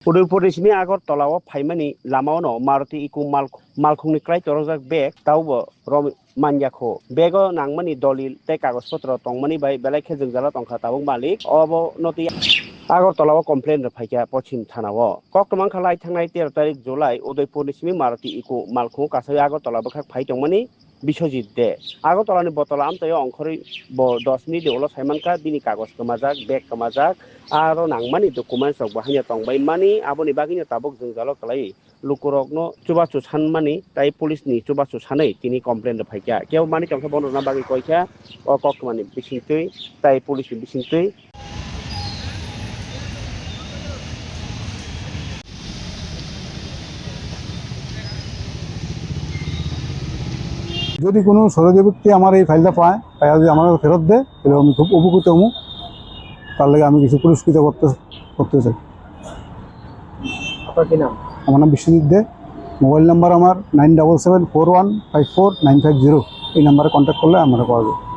उदयपुर रेसिमी आगरतला फाइमानि लामावनो मारुति इको मालखुंनि क्राय तरजक बेग तावबो मानयाखौ बेगो नांमानि दलिल तै कागजपत्र तंमानि बाय बेलाय खेजोंजाला तंखा ताबुक मालिक अबो नति आगरतला कमप्लेन फाइका पश्चिम थानाव कक्टमान खालाय थांनाय 13 तारिख जुलाई उदयपुर रेसिमी मारुति इको मालखुं कासै आगरतला बखा फाइ तंमानि बिश्वजित दे आगरतलानि बतला आमताय अंखरै 10 मिनिट देवल साइमानका बिनि कागज कमाजाक बेग कमाजाक आरो नांमानि डकुमेन्ट्स रक बाहायना तंबाय मानि आबोनि बागिनो ताबुक जोंजालो कलाई लुकुरकनो चुबाचु सानमानि ताई पुलिसनि चुबाचु सानै तिनि कमप्लेन फाइका केव मानि तंखा बनना बागि कयखा अ कक्टमानि बिसिंतै ताई पुलिसनि बिसिंतै যদি কোনো সহযোগী ব্যক্তি আমার এই ফাইলটা পায় যদি আমার ফেরত দেয় তাহলে আমি খুব উপকৃত হবো তার লাগে আমি কিছু পুরস্কৃত করতে চাই। আপনার কি নাম? আমার নাম বিশ্বজিৎ দে। মোবাইল নাম্বার আমার 9774154950 এই নাম্বারে কন্ট্যাক্ট করলে আমরা পাওয়া যাবে।